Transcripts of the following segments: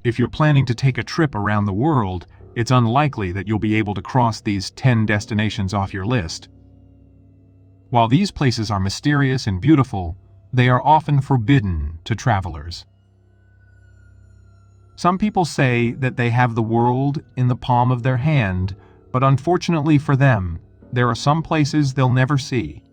if you're planning to take a trip around the world, it's unlikely that you'll be able to cross these 10 destinations off your list. While these places are mysterious and beautiful, they are often forbidden to travelers. Some people say that they have the world in the palm of their hand, but unfortunately for them, there are some places they'll never see.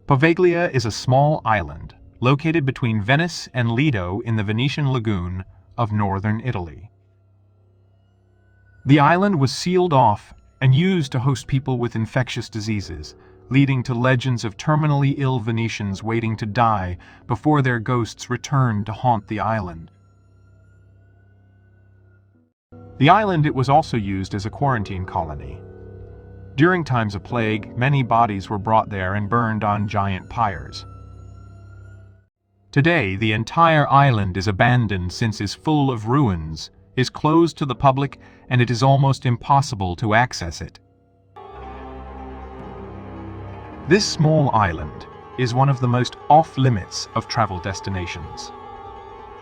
Poveglia is a small island located between Venice and Lido in the Venetian lagoon of northern Italy. The island was sealed off and used to host people with infectious diseases, leading to legends of terminally ill Venetians waiting to die before their ghosts returned to haunt the island. The island it was also used as a quarantine colony. During times of plague, many bodies were brought there and burned on giant pyres. Today, the entire island is abandoned since it's full of ruins, is closed to the public, and it is almost impossible to access it. This small island is one of the most off-limits of travel destinations,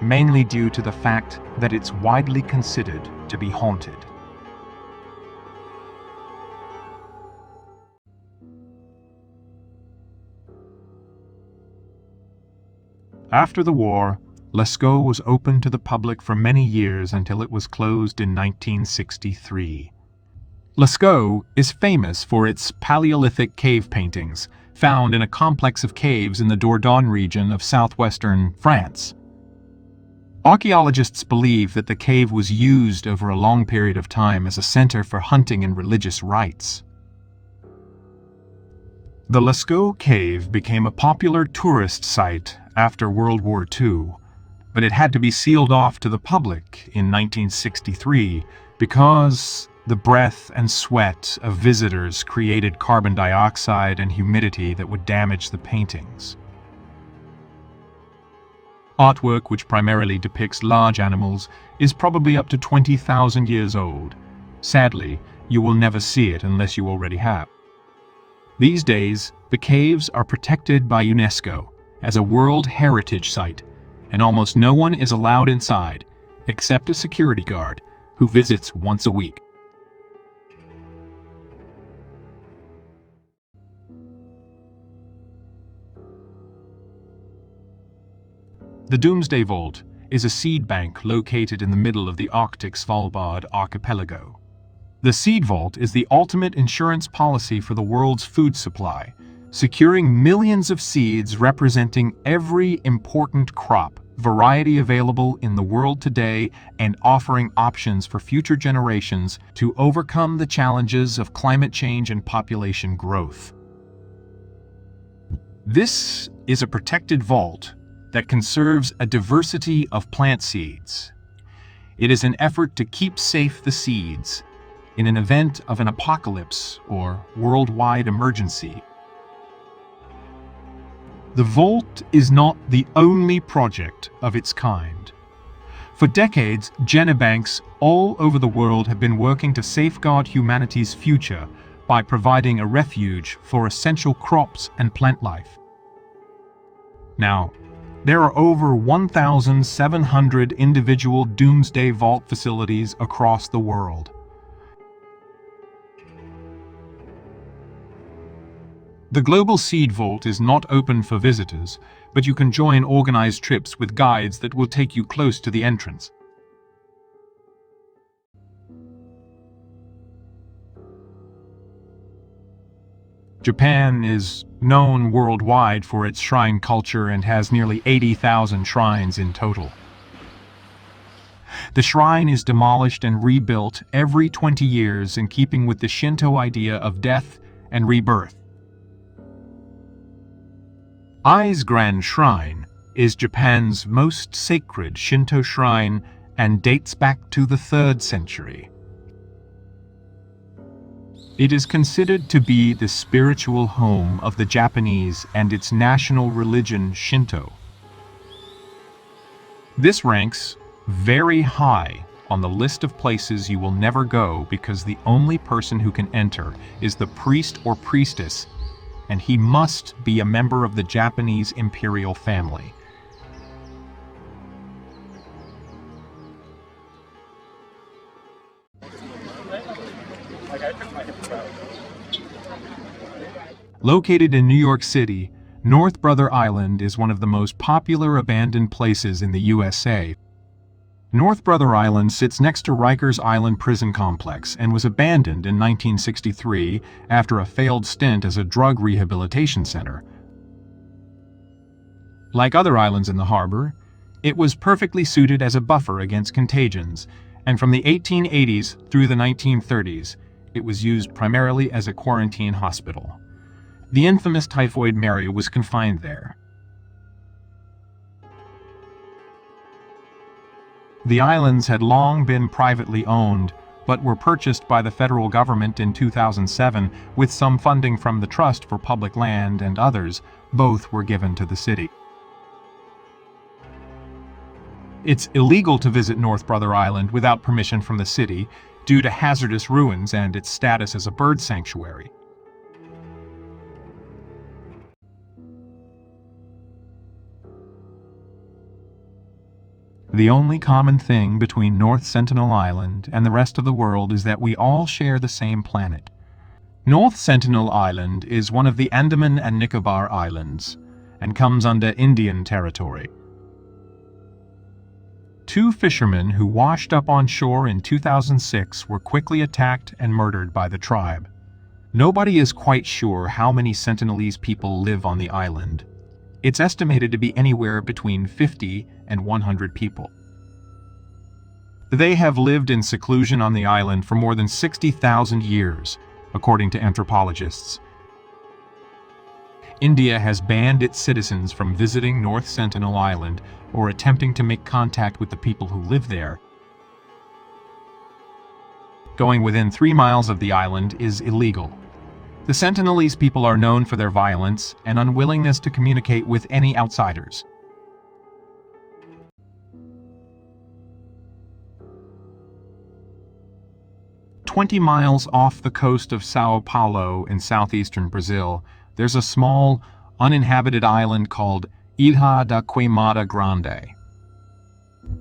mainly due to the fact that it's widely considered to be haunted. After the war, Lascaux was open to the public for many years until it was closed in 1963. Lascaux is famous for its Paleolithic cave paintings, found in a complex of caves in the Dordogne region of southwestern France. Archaeologists believe that the cave was used over a long period of time as a center for hunting and religious rites. The Lascaux cave became a popular tourist site after World War II, but it had to be sealed off to the public in 1963 because the breath and sweat of visitors created carbon dioxide and humidity that would damage the paintings. Artwork, which primarily depicts large animals, is probably up to 20,000 years old. Sadly, you will never see it unless you already have. These days, the caves are protected by UNESCO as a World Heritage Site, and almost no one is allowed inside, except a security guard who visits once a week. The Doomsday Vault is a seed bank located in the middle of the Arctic Svalbard archipelago. The seed vault is the ultimate insurance policy for the world's food supply, securing millions of seeds representing every important crop variety available in the world today and offering options for future generations to overcome the challenges of climate change and population growth. This is a protected vault that conserves a diversity of plant seeds. It is an effort to keep safe the seeds in an event of an apocalypse or worldwide emergency. The vault is not the only project of its kind. For decades, genobanks all over the world have been working to safeguard humanity's future by providing a refuge for essential crops and plant life. Now, there are over 1,700 individual Doomsday Vault facilities across the world. The Global Seed Vault is not open for visitors, but you can join organized trips with guides that will take you close to the entrance. Japan is known worldwide for its shrine culture and has nearly 80,000 shrines in total. The shrine is demolished and rebuilt every 20 years in keeping with the Shinto idea of death and rebirth. Ai's Grand Shrine is Japan's most sacred Shinto shrine and dates back to the 3rd century. It is considered to be the spiritual home of the Japanese and its national religion, Shinto. This ranks very high on the list of places you will never go because the only person who can enter is the priest or priestess and he must be a member of the Japanese imperial family. Located in New York City, North Brother Island is one of the most popular abandoned places in the USA. North Brother Island sits next to Rikers Island Prison Complex and was abandoned in 1963 after a failed stint as a drug rehabilitation center. Like other islands in the harbor, it was perfectly suited as a buffer against contagions, and from the 1880s through the 1930s, it was used primarily as a quarantine hospital. The infamous typhoid Mary was confined there. The islands had long been privately owned, but were purchased by the federal government in 2007 with some funding from the Trust for Public Land and others. Both were given to the city. It's illegal to visit North Brother Island without permission from the city due to hazardous ruins and its status as a bird sanctuary. The only common thing between North Sentinel Island and the rest of the world is that we all share the same planet. North Sentinel Island is one of the Andaman and Nicobar Islands and comes under Indian territory. Two fishermen who washed up on shore in 2006 were quickly attacked and murdered by the tribe. Nobody is quite sure how many Sentinelese people live on the island. It's estimated to be anywhere between 50 and 100 people. They have lived in seclusion on the island for more than 60,000 years, according to anthropologists. India has banned its citizens from visiting North Sentinel Island or attempting to make contact with the people who live there. Going within 3 miles of the island is illegal. The Sentinelese people are known for their violence and unwillingness to communicate with any outsiders. "20 miles off the coast of Sao Paulo in southeastern Brazil, there's a small, uninhabited island called Ilha da Queimada Grande.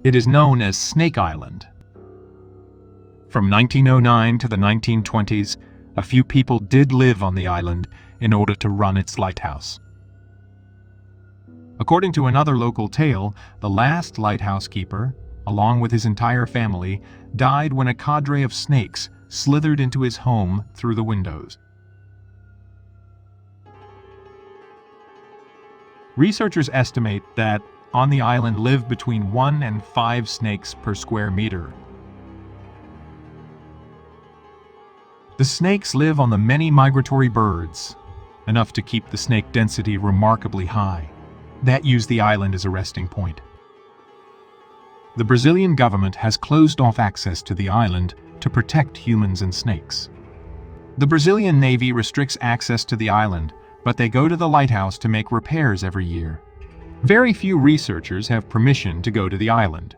It is known as Snake Island. From 1909 to the 1920s, a few people did live on the island in order to run its lighthouse. According to another local tale, the last lighthouse keeper, along with his entire family, died when a cadre of snakes slithered into his home through the windows. Researchers estimate that on the island live between 1 and 5 snakes per square meter. The snakes live on the many migratory birds, enough to keep the snake density remarkably high, that use the island as a resting point. The Brazilian government has closed off access to the island to protect humans and snakes. The Brazilian Navy restricts access to the island, but they go to the lighthouse to make repairs every year. Very few researchers have permission to go to the island.